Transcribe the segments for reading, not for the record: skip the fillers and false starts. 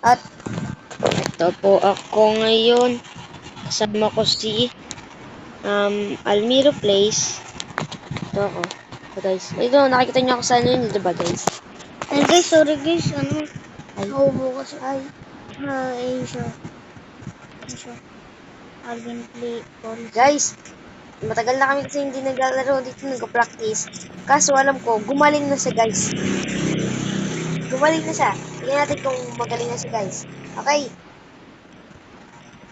At ito po ako ngayon. Kasama ko si Almiro Place. Ito ako. Ito guys. Ito, nakikita niyo ako sa ano yun, diba guys? Ay guys, sorry guys, Ay. naubo kasi. Siya. Alvin play, sorry. Guys, matagal na kami kasi hindi naglalaro dito, nag-practice. Kaso alam ko, gumaling na siya guys. Gumaling na siya. Tingnan natin kung magaling na siya guys. Okay.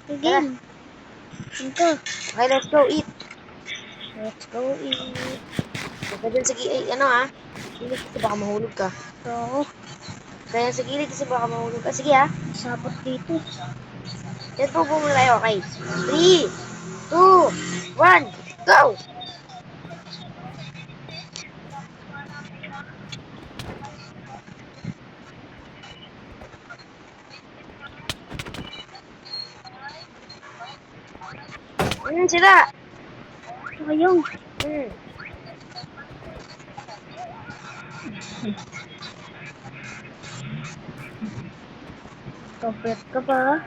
Sige. Ito. Okay, let's go eat. Let's go eat. Huwag ka dyan sa gilid, gilid kasi baka mahulog ka. So, Kaya sa gilid kasi baka mahulog ka. Sige ha. sabot dito. Let's go muna tayo. Okay. 3, 2, 1, go! Sila! Ayun. Kapit ka pa.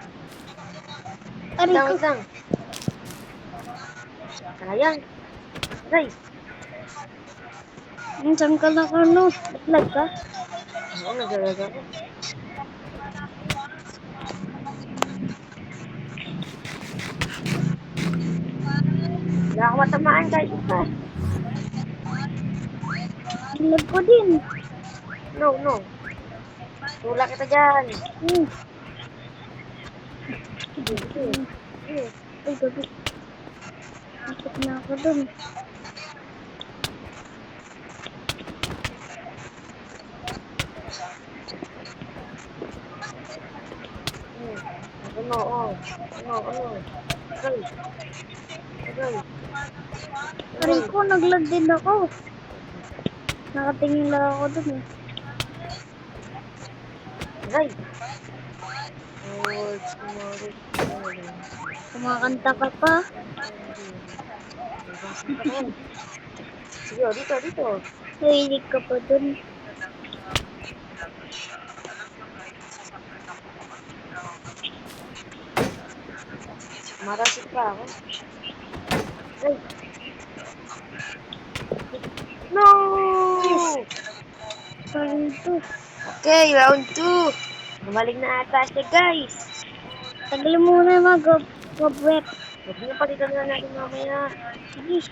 Aray ko. Wait lang. Sayang. Guys. Saan ka na Naglag ka? Oo, naglalag ako. Wala ako matamaan kahit isa. Naglag ko din. No. Tula kita dyan. Ay, gabi. Masok na ako dun. Aray ko, naglag din ako. Nakatingin lang ako dun eh. Right. Kumakanta ka pa. Sige, dito. Nahilig ka pa dun. Marasit pa ako. Right. No! Sorry to. Okay, round 2. Gumaling na ata siya, guys. Tagal muna mag-web. Huwag niyo palitan na natin mamaya. Sige.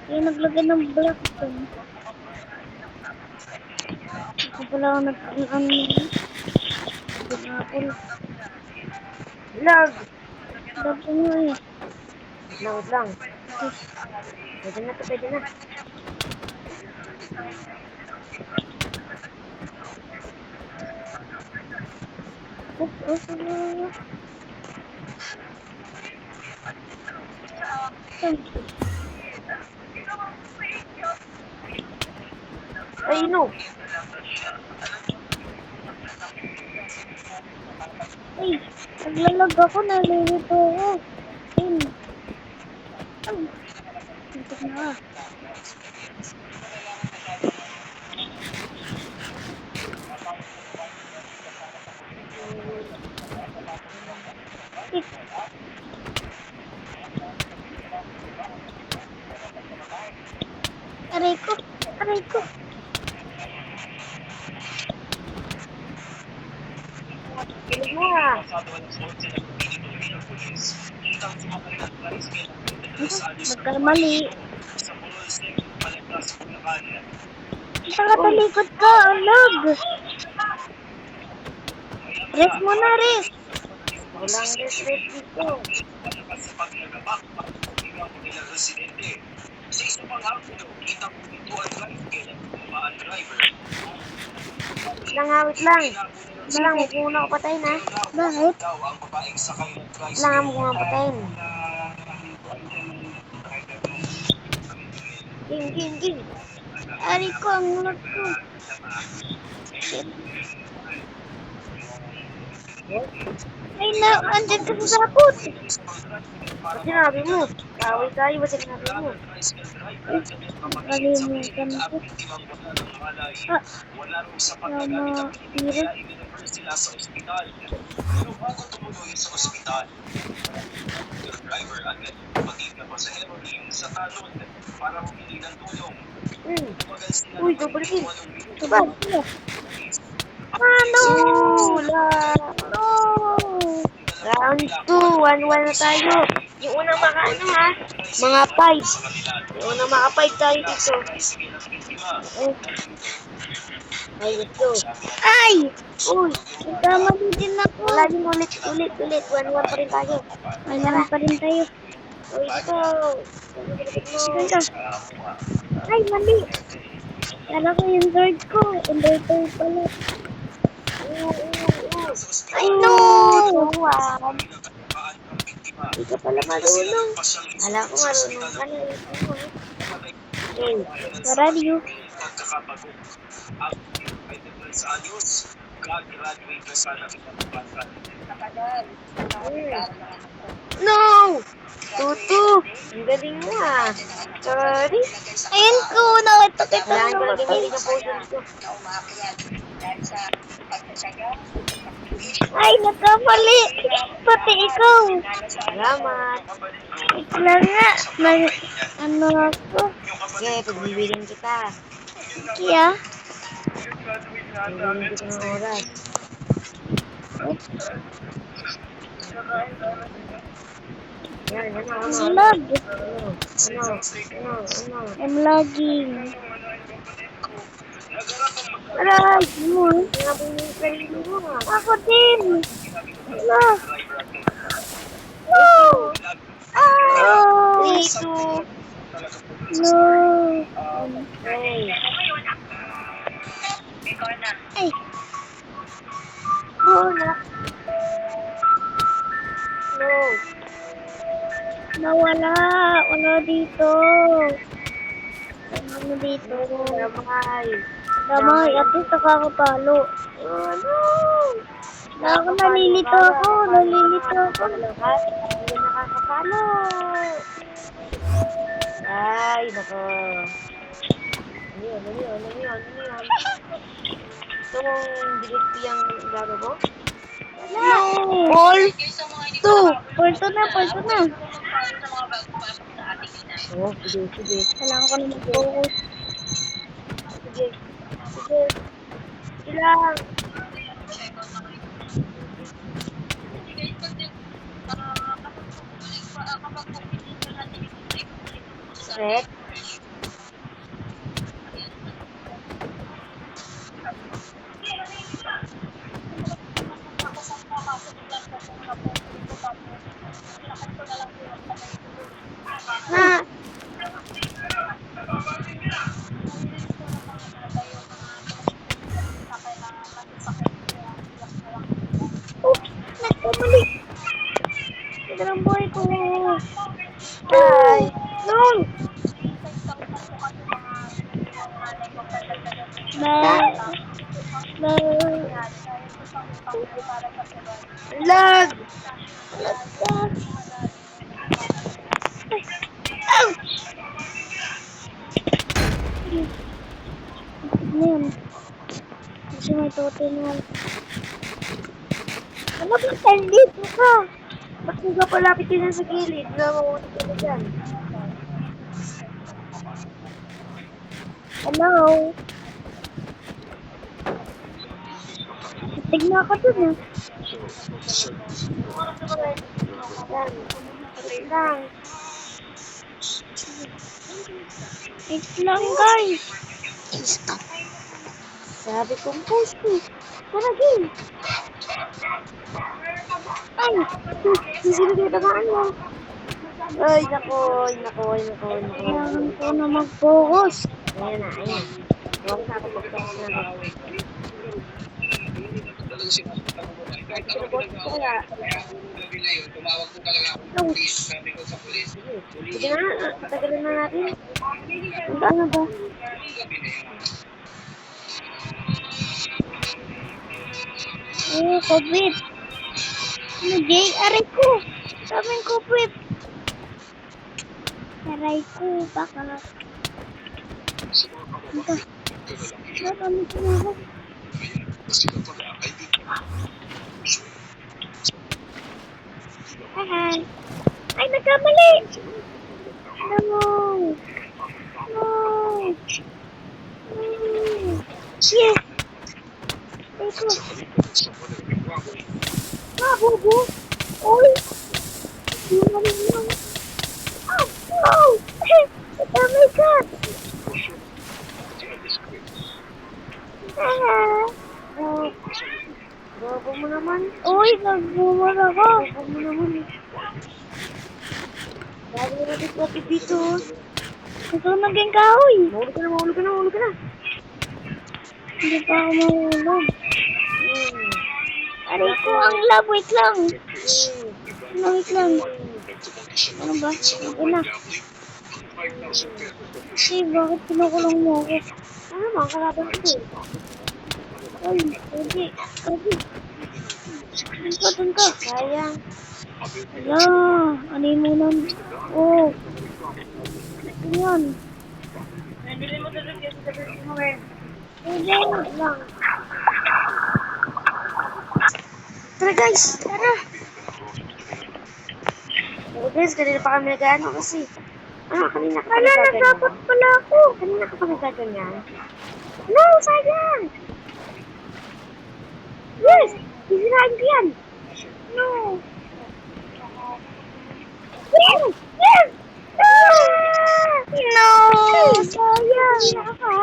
Kaya naglagay ng black pen. Ako pala ako nag-ano yun. Apple. Lag! Lag ko nga eh. Wait lang. Pwede na. Ay, no. Ay, naglalag ako, nalilito ako. Ay, ito na. Aray ko. Kilig mo ah. Magkamali. Nakatalikod ka, alag. Rest mo na, rest. Walang respect dito. Wait lang. Huwag muna ako patayin ha. Bakit? Kailangan mo nga patayin. Ging. Aray ko, ang lag ko. Shit. Ay, andyan ka sa sapot. Ba't sinabi mo? Kaaway tayo, ba't sinabi mo? Ay, nakalimutan ko. Ah, tama. Virus. Uy, double kill. Diba? Ano? Wala. No! Round 2, 1-1 na tayo. Yung unang ano ha? Mga 5. Yung unang mga 5 tayo dito. Ay, let's go. Ay! Uy, Nagkamali din ako. wala din ulit. 1-1 pa rin tayo. Alam pa rin tayo. Uy, dito. Ito. Ay, mali. Kala ko yung third ko. Third pala. Ay, no! Tuwan. Hindi ka pala marunong. Alam ko marunong ka na. Okay. Where are you? No! Tutu! Ang galing mo ah. Sorry. Ayun ko. Nakita kita. Kailangan ko lang gamitin yung potions ko. Ay, nagkamali. Pati ikaw. Salamat. Ikla nga. Ano ako? Sige, pagbibigyan kita. Kaya? Pagbibigyan kita ng oras. Yan, ano? Lag. Ano? I'm lagging. Aray! Mo? Sinabi mo yung sarili mo ah. Ako din. Wala. No. Ah. 3, 2, No. okay. Ay. Wala. No. Nawala. Wala dito. Ano dito? Damay. Damay. At least nakakapalo. Ano? Nalilito ako. Nalilito ako. Hindi ka nakakapalo. Ay, nako. Ano yun? Gusto mong delete ko yung laro mo? No. All 2. Pulto na. Oh, sige. Kailangan ko na mag-focus. Sige. Ilang. Red. Ha? Oh, nagkamali. Ito lang buhay ko. Ay. No. Lag. Ouch! Yan. Kasi may totem yan. Ano ba tayo dito ka? Ba't hindi ka palapit din sa gilid na mamunod ka na dyan? Hello? Tignan ako dun eh. Yan. Wait lang. Wait lang guys. Stop. Sabi kong post ko. Tara, game. Ay! Sino tinatamaan mo? Ay, nako. Kailangan ko na mag-focus. Ayan na. Huwag sa ako mag-focus na ako. Sige na, patagalin na natin. Ano ba? Oh, COVID. Ano, Jay? Aray ko! Sabihin ko, Pwep. Aray ko, baka. Ito. Kami ko. Hi. Ay, nagkamali! No! No! Yes! Ito. Ah, bubu! Uy! Gumaling lang. Ah, no! Damay ka! Ah! Oh, bobo mo naman. Uy, nagbumar ako. Bobo mo naman. Lagi na natin dito. Gusto ko maging kahoy. Mahulog ka na, mahulog ka na, mahulog ka na. Hindi pa ako mahulog. Hmm. Aray ko, ang love. Wait lang. Hmm. Wait lang. Ano ba? Ito na. Kasi bakit pinukulong mo ako? Ano naman, kalaban ko eh. Ay, hindi. Kasi. Ipatan ka. Sayang. Ala, ano mo nun? Oh. Ano yan? Nabili mo tulog yung sabi mo eh. Hindi, lang. Tara guys, tara. Oh guys, kanina pa kami nag-ano kasi. Ah, kanina ka pa Wala, nagkaganyan. nasapot pala ako. Kanina ka pa nagkaganyan. No, sayang. Yes, sisirain ko yan. No. Yes! Yes! Ah! No! Sayang. Naka.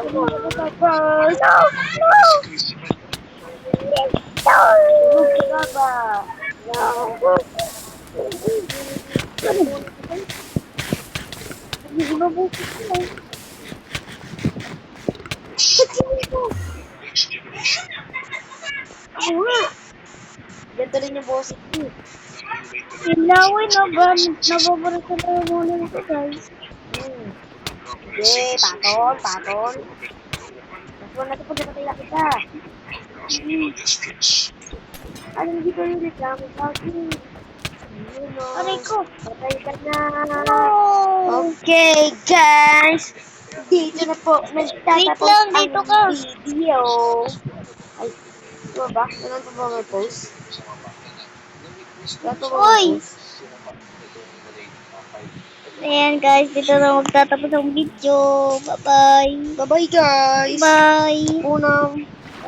No! No! No! Yes! No! Baba. No! Ibabusin ko lang. Ako nga. Ganito rin yung boss ko. Yung laway na ba? Nababarito na yung muna nito, guys. Hmm. Sige, patol, patol. Mas wala na ito pag nakataya kita. Ano, hindi ko yung reklamo sa akin. Aray ko. Patay ka na. No! Okay, guys. Dito na po nagtatapos Wait lang, dito ka. ang video. Ay, ito ba? Ganun pa ba may post? Ito ba Uy! may post? Ayan, guys. Dito na magtatapos ang video. Bye-bye. Bye-bye, guys. Bye. Unang.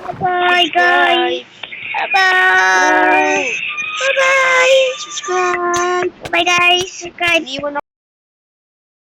Bye-bye, guys. Bye-bye. Bye-bye. Subscribe. Bye, guys. Subscribe. Iniwan